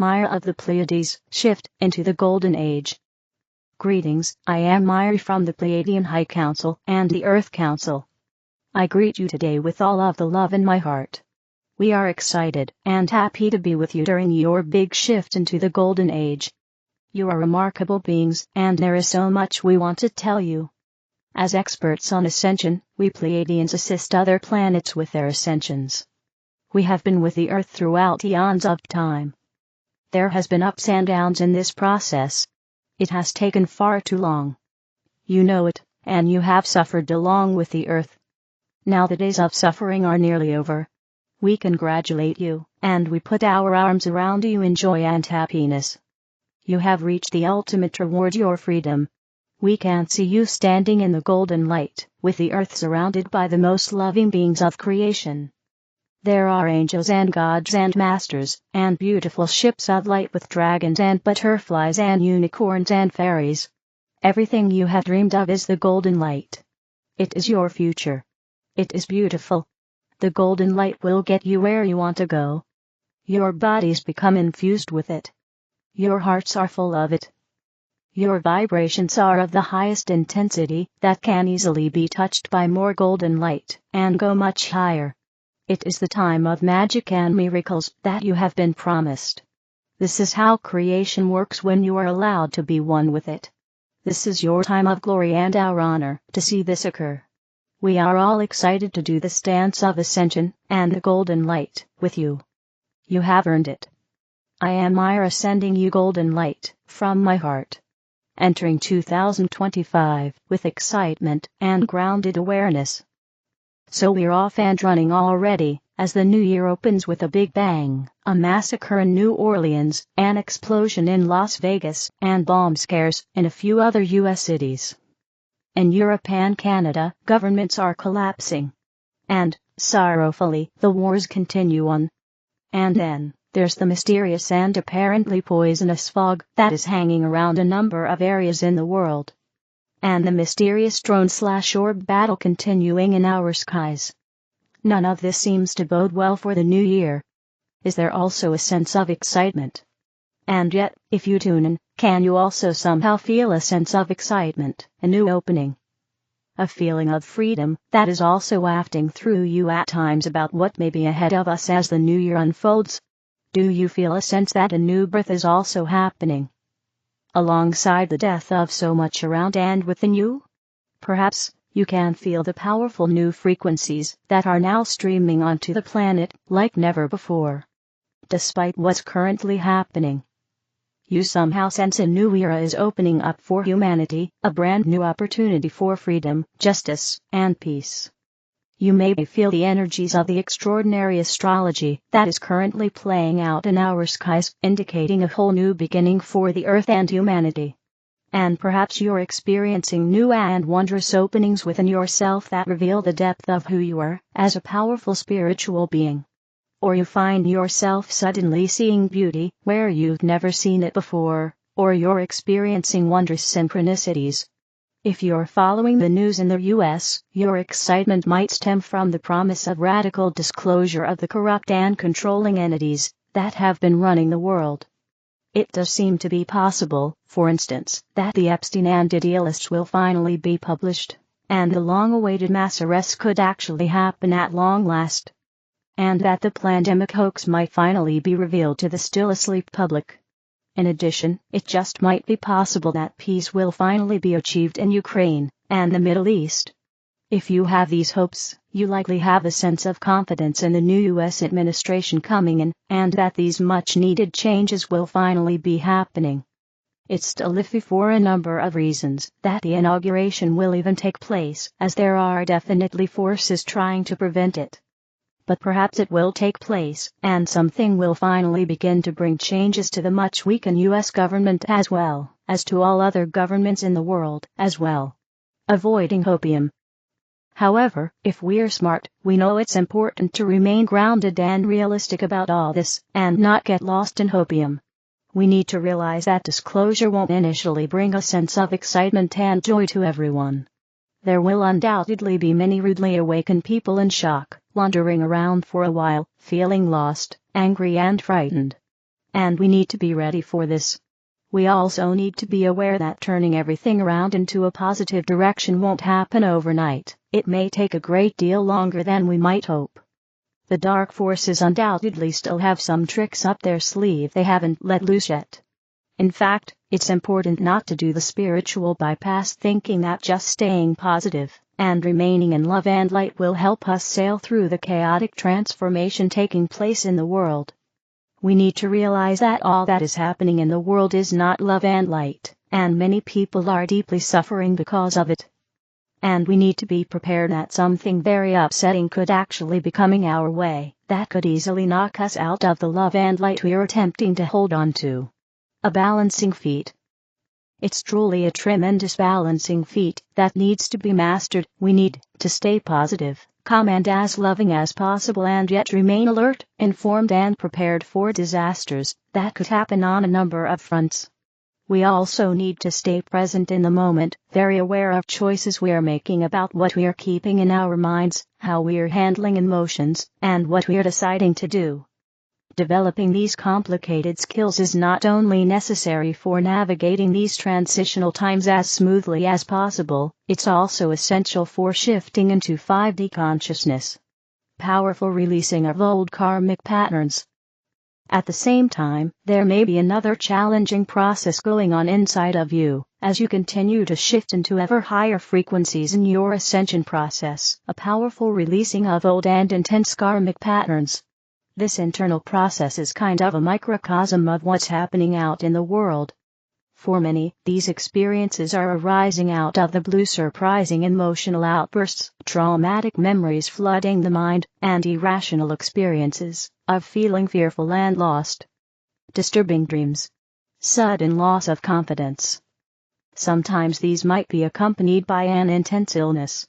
Mira of the Pleiades, shift into the Golden Age. Greetings, I am Mira from the Pleiadian High Council and the Earth Council. I greet you today with all of the love in my heart. We are excited and happy to be with you during your big shift into the Golden Age. You are remarkable beings, and there is so much we want to tell you. As experts on ascension, we Pleiadians assist other planets with their ascensions. We have been with the Earth throughout eons of time. There has been ups and downs in this process. It has taken far too long. You know it, and you have suffered along with the Earth. Now the days of suffering are nearly over. We congratulate you, and we put our arms around you in joy and happiness. You have reached the ultimate reward, your freedom. We can see you standing in the golden light, with the Earth surrounded by the most loving beings of creation. There are angels and gods and masters, and beautiful ships of light with dragons and butterflies and unicorns and fairies. Everything you have dreamed of is the golden light. It is your future. It is beautiful. The golden light will get you where you want to go. Your bodies become infused with it. Your hearts are full of it. Your vibrations are of the highest intensity that can easily be touched by more golden light, and go much higher. It is the time of magic and miracles that you have been promised. This is how creation works when you are allowed to be one with it. This is your time of glory and our honor to see this occur. We are all excited to do this dance of ascension and the golden light with you. You have earned it. I am Mira, sending you golden light from my heart. Entering 2025 with excitement and grounded awareness. So we're off and running already, as the new year opens with a big bang, a massacre in New Orleans, an explosion in Las Vegas, and bomb scares in a few other U.S. cities. In Europe and Canada, governments are collapsing. And, sorrowfully, the wars continue on. And then, there's the mysterious and apparently poisonous fog that is hanging around a number of areas in the world. And the mysterious drone/orb battle continuing in our skies. None of this seems to bode well for the new year. Is there also a sense of excitement? And yet, if you tune in, can you also somehow feel a sense of excitement, a new opening? A feeling of freedom that is also wafting through you at times about what may be ahead of us as the new year unfolds? Do you feel a sense that a new birth is also happening? Alongside the death of so much around and within you? Perhaps you can feel the powerful new frequencies that are now streaming onto the planet like never before. Despite what's currently happening, you somehow sense a new era is opening up for humanity, a brand new opportunity for freedom, justice, and peace. You may feel the energies of the extraordinary astrology that is currently playing out in our skies, indicating a whole new beginning for the Earth and humanity. And perhaps you're experiencing new and wondrous openings within yourself that reveal the depth of who you are as a powerful spiritual being. Or you find yourself suddenly seeing beauty where you've never seen it before, or you're experiencing wondrous synchronicities. If you're following the news in the U.S., your excitement might stem from the promise of radical disclosure of the corrupt and controlling entities that have been running the world. It does seem to be possible, for instance, that the Epstein and Diddy lists will finally be published, and the long-awaited mass arrests could actually happen at long last. And that the pandemic hoax might finally be revealed to the still asleep public. In addition, it just might be possible that peace will finally be achieved in Ukraine and the Middle East. If you have these hopes, you likely have a sense of confidence in the new U.S. administration coming in, and that these much-needed changes will finally be happening. It's still iffy for a number of reasons that the inauguration will even take place, as there are definitely forces trying to prevent it. But perhaps it will take place, and something will finally begin to bring changes to the much-weakened U.S. government as well as to all other governments in the world as well. Avoiding hopium. However, if we're smart, we know it's important to remain grounded and realistic about all this, and not get lost in hopium. We need to realize that disclosure won't initially bring a sense of excitement and joy to everyone. There will undoubtedly be many rudely awakened people in shock, wandering around for a while, feeling lost, angry and frightened. and we need to be ready for this. We also need to be aware that turning everything around into a positive direction won't happen overnight. It may take a great deal longer than we might hope. The dark forces undoubtedly still have some tricks up their sleeve they haven't let loose yet. In fact, it's important not to do the spiritual bypass, thinking that just staying positive and remaining in love and light will help us sail through the chaotic transformation taking place in the world. We need to realize that all that is happening in the world is not love and light, and many people are deeply suffering because of it. And we need to be prepared that something very upsetting could actually be coming our way, that could easily knock us out of the love and light we are attempting to hold on to. A balancing feat. It's truly a tremendous balancing feat that needs to be mastered. We need to stay positive, calm and as loving as possible, and yet remain alert, informed and prepared for disasters that could happen on a number of fronts. We also need to stay present in the moment, very aware of choices we are making about what we are keeping in our minds, how we are handling emotions, and what we are deciding to do. Developing these complicated skills is not only necessary for navigating these transitional times as smoothly as possible, it's also essential for shifting into 5D consciousness. Powerful releasing of old karmic patterns. At the same time, there may be another challenging process going on inside of you, as you continue to shift into ever higher frequencies in your ascension process, a powerful releasing of old and intense karmic patterns. This internal process is kind of a microcosm of what's happening out in the world. For many, these experiences are arising out of the blue, surprising emotional outbursts, traumatic memories flooding the mind, and irrational experiences of feeling fearful and lost. Disturbing dreams. Sudden loss of confidence. Sometimes these might be accompanied by an intense illness.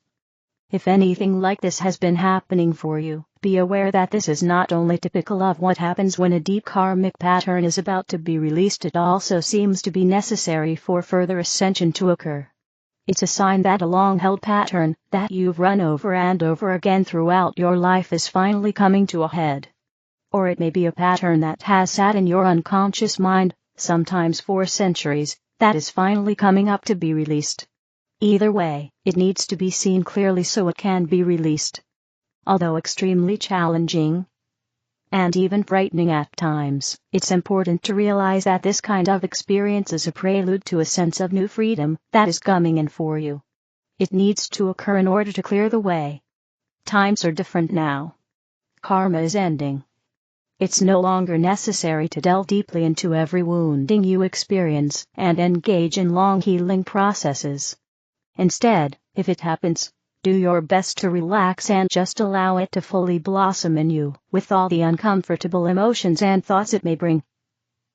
If anything like this has been happening for you, be aware that this is not only typical of what happens when a deep karmic pattern is about to be released, it also seems to be necessary for further ascension to occur. It's a sign that a long-held pattern that you've run over and over again throughout your life is finally coming to a head. Or it may be a pattern that has sat in your unconscious mind, sometimes for centuries, that is finally coming up to be released. Either way, it needs to be seen clearly so it can be released. Although extremely challenging and even frightening at times, it's important to realize that this kind of experience is a prelude to a sense of new freedom that is coming in for you. It needs to occur in order to clear the way. Times are different now. Karma is ending. It's no longer necessary to delve deeply into every wounding you experience and engage in long healing processes. Instead, if it happens, do your best to relax and just allow it to fully blossom in you, with all the uncomfortable emotions and thoughts it may bring.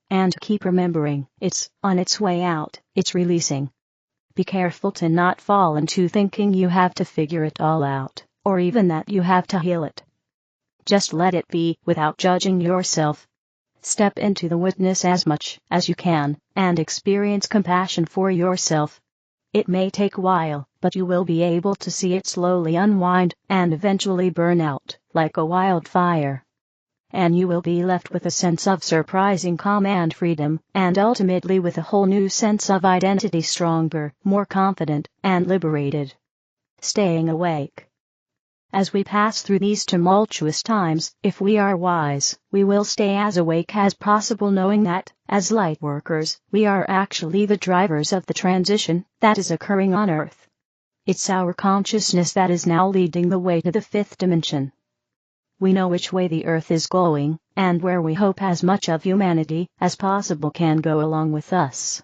And keep remembering, it's on its way out, it's releasing. Be careful to not fall into thinking you have to figure it all out, or even that you have to heal it. Just let it be, without judging yourself. Step into the witness as much as you can, and experience compassion for yourself. It may take a while, but you will be able to see it slowly unwind, and eventually burn out, like a wildfire. And you will be left with a sense of surprising calm and freedom, and ultimately with a whole new sense of identity, stronger, more confident, and liberated. Staying awake. As we pass through these tumultuous times, if we are wise, we will stay as awake as possible, knowing that, as light workers, we are actually the drivers of the transition that is occurring on Earth. It's our consciousness that is now leading the way to the fifth dimension. We know which way the Earth is going, and where we hope as much of humanity as possible can go along with us.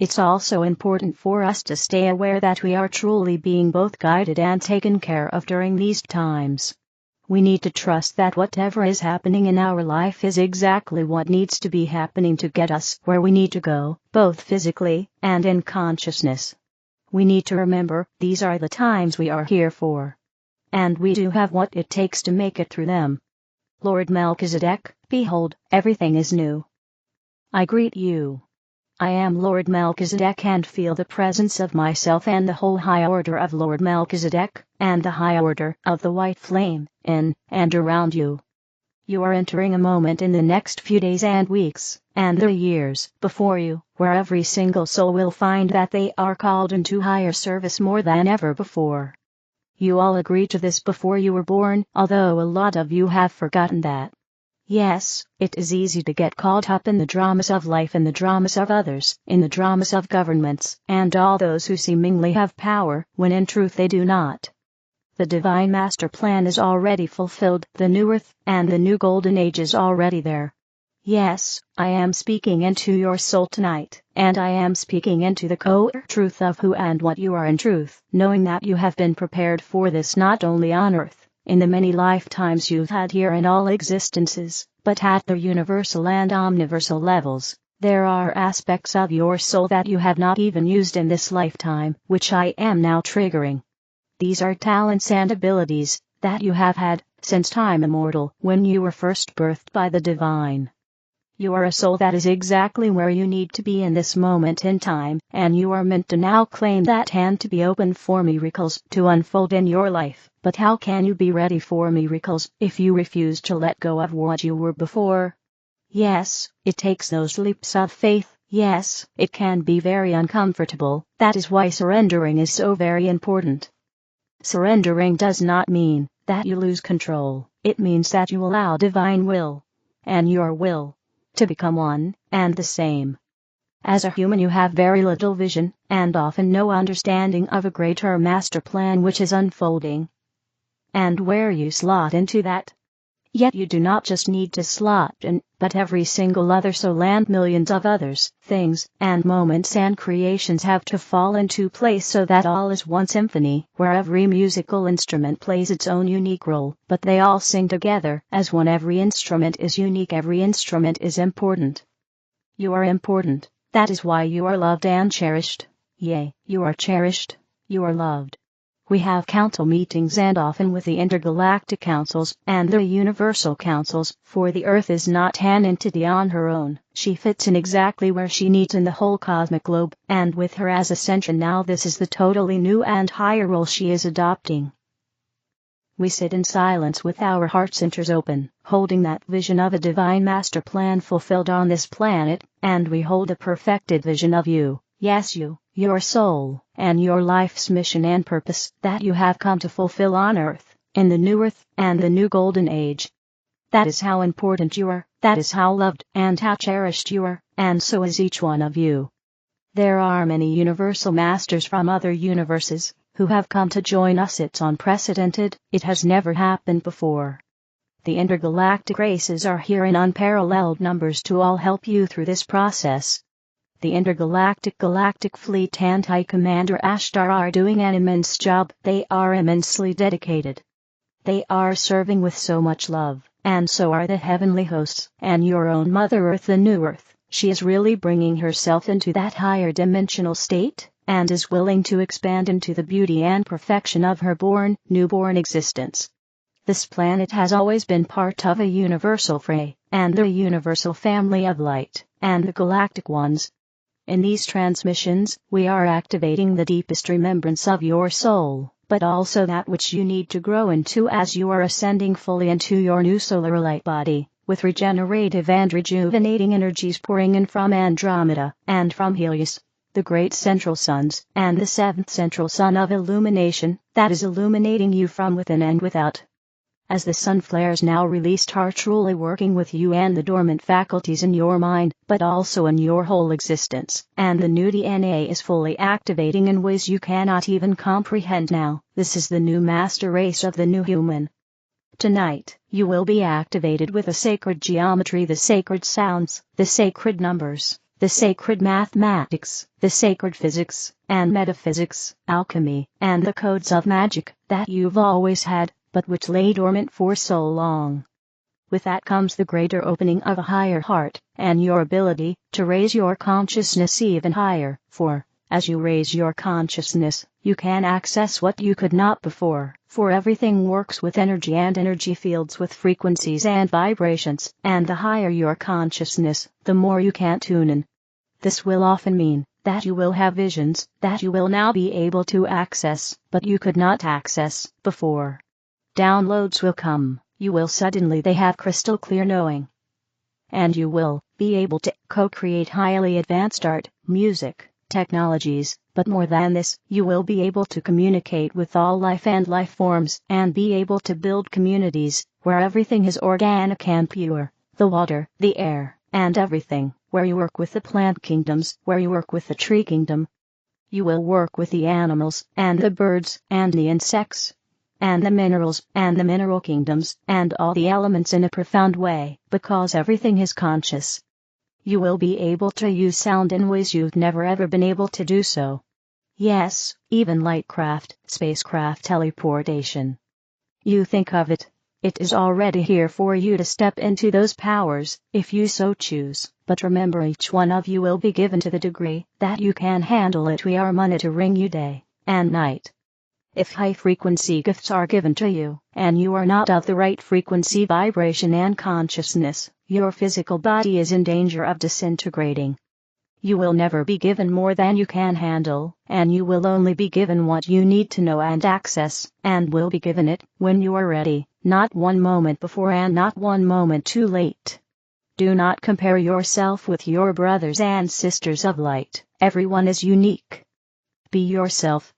It's also important for us to stay aware that we are truly being both guided and taken care of during these times. We need to trust that whatever is happening in our life is exactly what needs to be happening to get us where we need to go, both physically and in consciousness. We need to remember, these are the times we are here for. And we do have what it takes to make it through them. Lord Melchizedek, behold, everything is new. I greet you. I am Lord Melchizedek and feel the presence of myself and the whole high order of Lord Melchizedek, and the high order of the white flame, in and around you. You are entering a moment in the next few days and weeks, and the years before you, where every single soul will find that they are called into higher service more than ever before. You all agreed to this before you were born, although a lot of you have forgotten that. Yes, it is easy to get caught up in the dramas of life and the dramas of others, in the dramas of governments, and all those who seemingly have power, when in truth they do not. The divine master plan is already fulfilled, the new earth, and the new golden age is already there. Yes, I am speaking into your soul tonight, and I am speaking into the core truth of who and what you are in truth, knowing that you have been prepared for this not only on earth, in the many lifetimes you've had here in all existences, but at the universal and omniversal levels. There are aspects of your soul that you have not even used in this lifetime, which I am now triggering. These are talents and abilities that you have had since time immemorial, when you were first birthed by the divine. You are a soul that is exactly where you need to be in this moment in time, and you are meant to now claim that hand to be open for miracles to unfold in your life. But how can you be ready for miracles if you refuse to let go of what you were before? Yes, it takes those leaps of faith. Yes, it can be very uncomfortable. That is why surrendering is so very important. Surrendering does not mean that you lose control. It means that you allow divine will and your will to become one and the same. As a human you have very little vision, and often no understanding of a greater master plan which is unfolding, and where you slot into that. Yet you do not just need to slot in, but every single other soul and millions of others, things, and moments and creations have to fall into place so that all is one symphony, where every musical instrument plays its own unique role, but they all sing together as one. Every instrument is unique, every instrument is important. You are important, that is why you are loved and cherished. Yea, you are cherished, you are loved. We have council meetings and often with the intergalactic councils and the universal councils, for the Earth is not an entity on her own, she fits in exactly where she needs in the whole cosmic globe, and with her as ascension now this is the totally new and higher role she is adopting. We sit in silence with our heart centers open, holding that vision of a divine master plan fulfilled on this planet, and we hold a perfected vision of you, yes you, your soul, and your life's mission and purpose that you have come to fulfill on earth, in the new earth and the new golden age. That is how important you are, that is how loved and how cherished you are, and so is each one of you. There are many universal masters from other universes who have come to join us. It's unprecedented, it has never happened before. The intergalactic races are here in unparalleled numbers to all help you through this process. The intergalactic galactic fleet and High Commander Ashtar are doing an immense job. They are immensely dedicated. They are serving with so much love, and so are the heavenly hosts, and your own Mother Earth, the new Earth. She is really bringing herself into that higher dimensional state, and is willing to expand into the beauty and perfection of her newborn existence. This planet has always been part of a universal fray, and the universal family of light, and the galactic ones. In these transmissions, we are activating the deepest remembrance of your soul, but also that which you need to grow into as you are ascending fully into your new solar light body, with regenerative and rejuvenating energies pouring in from Andromeda, and from Helios, the great central suns, and the seventh central sun of illumination, that is illuminating you from within and without. As the sun flares now released are truly working with you and the dormant faculties in your mind, but also in your whole existence, and the new DNA is fully activating in ways you cannot even comprehend now. This is the new master race of the new human. Tonight, you will be activated with the sacred geometry, the sacred sounds, the sacred numbers, the sacred mathematics, the sacred physics, and metaphysics, alchemy, and the codes of magic that you've always had, but which lay dormant for so long. With that comes the greater opening of a higher heart, and your ability to raise your consciousness even higher, for, as you raise your consciousness, you can access what you could not before, for everything works with energy and energy fields with frequencies and vibrations, and the higher your consciousness, the more you can tune in. This will often mean that you will have visions that you will now be able to access, but you could not access before. Downloads will come, you will suddenly they have crystal clear knowing. And you will be able to co-create highly advanced art, music, technologies, but more than this, you will be able to communicate with all life and life forms and be able to build communities where everything is organic and pure, the water, the air, and everything, where you work with the plant kingdoms, where you work with the tree kingdom. You will work with the animals and the birds and the insects and the minerals and the mineral kingdoms and all the elements in a profound way, because everything is conscious. You will be able to use sound in ways you've never ever been able to do so. Yes, even lightcraft, spacecraft teleportation. You think of it. It is already here for you to step into those powers, if you so choose, but remember each one of you will be given to the degree that you can handle it. We are monitoring you day and night. If high-frequency gifts are given to you, and you are not of the right frequency, vibration and consciousness, your physical body is in danger of disintegrating. You will never be given more than you can handle, and you will only be given what you need to know and access, and will be given it when you are ready, not one moment before and not one moment too late. Do not compare yourself with your brothers and sisters of light. Everyone is unique. Be yourself.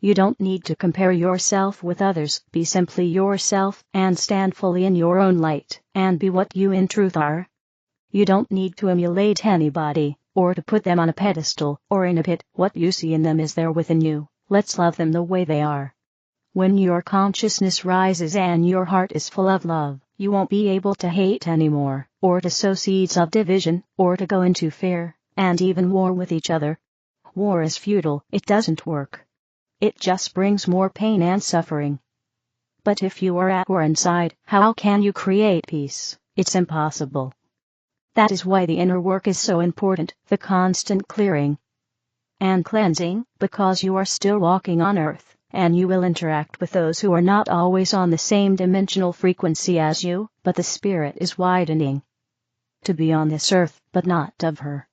You don't need to compare yourself with others. Be simply yourself and stand fully in your own light and be what you in truth are. You don't need to emulate anybody or to put them on a pedestal or in a pit. What you see in them is there within you. Let's love them the way they are. When your consciousness rises and your heart is full of love, you won't be able to hate anymore, or to sow seeds of division, or to go into fear and even war with each other. War is futile. It doesn't work. It just brings more pain and suffering. But if you are at war inside, how can you create peace? It's impossible. That is why the inner work is so important, the constant clearing and cleansing, because you are still walking on earth, and you will interact with those who are not always on the same dimensional frequency as you, but the spirit is widening. To be on this earth, but not of her.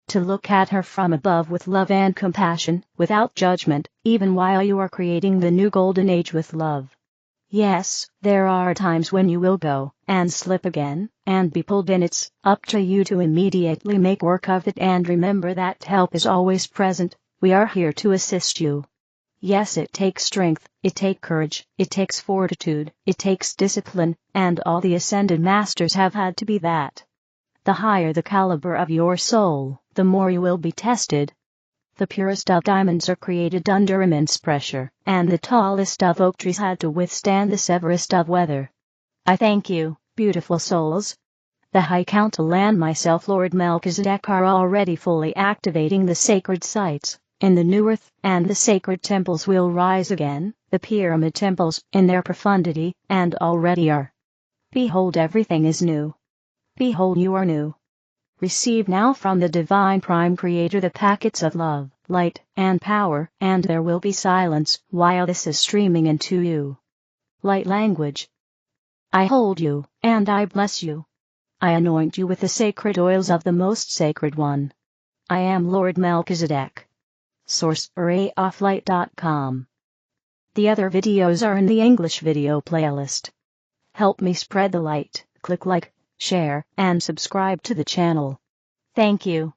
To look at her from above with love and compassion, without judgment, even while you are creating the new golden age with love. Yes, there are times when you will go and slip again and be pulled in. It's up to you to immediately make work of it and remember that help is always present. We are here to assist you. Yes, it takes strength, it takes courage, it takes fortitude, it takes discipline, and all the ascended masters have had to be that. The higher the caliber of your soul, the more you will be tested. The purest of diamonds are created under immense pressure, and the tallest of oak trees had to withstand the severest of weather. I thank you, beautiful souls. The High Council and myself, Lord Melchizedek, are already fully activating the sacred sites in the new earth, and the sacred temples will rise again, the pyramid temples, in their profundity, and already are. Behold, everything is new. Behold, you are new. Receive now from the Divine Prime Creator the packets of love, light, and power, and there will be silence while this is streaming into you. Light language. I hold you, and I bless you. I anoint you with the sacred oils of the Most Sacred One. I am Lord Melchizedek. Source: arrayoflight.com. The other videos are in the English video playlist. Help me spread the light. Click like, share, and subscribe to the channel. Thank you.